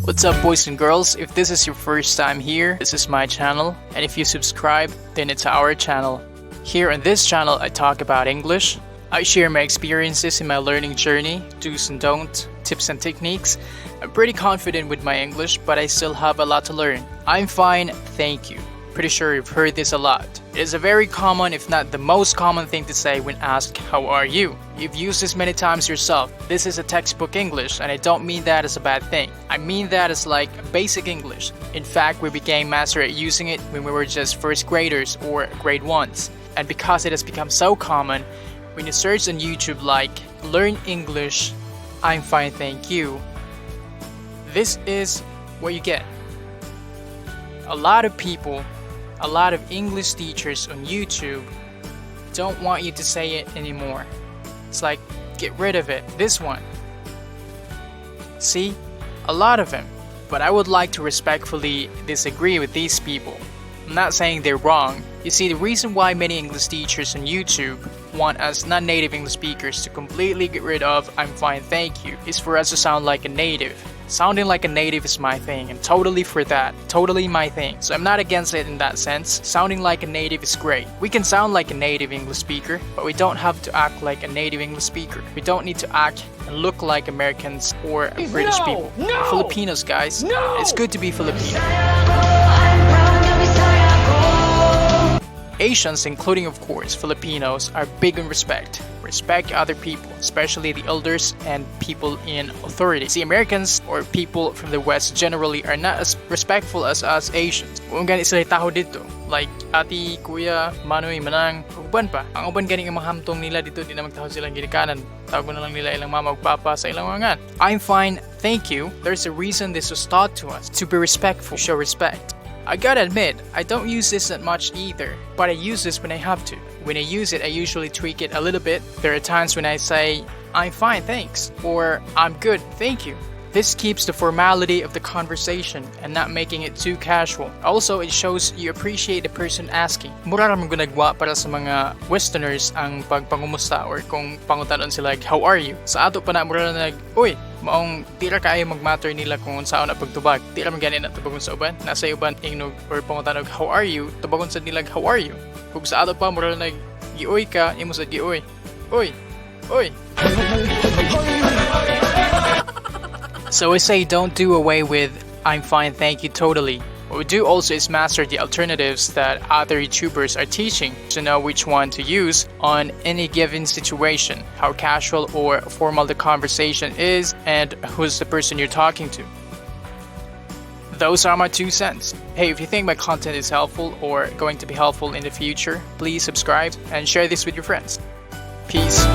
What's up, boys and girls? If this is your first time here, this is my channel, and if you subscribe, then it's our channel. Here on this channel, I talk about English. I share my experiences in my learning journey, do's and don'ts, tips and techniques. I'm pretty confident with my English, but I still have a lot to learn. I'm fine, thank you. Pretty sure you've heard this a lot. It is a very common, if not the most common thing to say when asked, how are you? You've used this many times yourself. This is a textbook English, and I don't mean that as a bad thing. I mean that as like basic English. In fact, we became master at using it when we were just first graders or grade 1s. And because it has become so common, when you search on YouTube like, learn English, I'm fine thank you, this is what you get. A lot of people, a lot of English teachers on YouTube don't want you to say it anymore. It's like, get rid of it. This one. See? A lot of them. But I would like to respectfully disagree with these people. I'm not saying they're wrong. You see, the reason why many English teachers on YouTube want us non-native English speakers to completely get rid of I'm fine thank you is for us to sound like a native. Sounding like a native is my thing. I'm totally for that. Totally my thing. So I'm not against it in that sense. Sounding like a native is great. We can sound like a native English speaker, but we don't have to act like a native English speaker. We don't need to act and look like Americans or British people. Filipinos, guys. It's good to be Filipino. Asians, including of course Filipinos, are big on respect. Respect other people, especially the elders and people in authority. See, Americans or people from the West generally are not as respectful as us Asians. Kung ganit sila taho dito, like ati, kuya, manoy, manang, uban pa. Ang uban ganing ang mahamtong nila dito, di na magtaho silang ginikanan. Tawag na lang nila ilang mama ug papa sa ilang mga. I'm fine, thank you. There's a reason this was taught to us, to be respectful, show respect. I gotta admit, I don't use this that much either, but I use this when I have to. When I use it, I usually tweak it a little bit. There are times when I say, I'm fine, thanks, or I'm good, thank you. This keeps the formality of the conversation and not making it too casual. Also, it shows you appreciate the person asking. Mura ramang gunagwa para sa mga Westerners ang pagpangumusta or kung pangutanon sila like, how are you? Sa ato pa na mura na uy, maong di ra kaayo mag-matter nila kung saan na pagtubag. Di ra man gani na tubagon sa uban. Nasa uban ingnog or pangutanog how are you? Tubagon sa nila how are you? Kung sa ato pa mura na giuy ka, imo sa giuy. Uy. Uy. So I say don't do away with I'm fine thank you totally. What we do also is master the alternatives that other YouTubers are teaching to know which one to use on any given situation, how casual or formal the conversation is, and who's the person you're talking to. Those are my 2 cents. Hey, if you think my content is helpful or going to be helpful in the future, please subscribe and share this with your friends. Peace.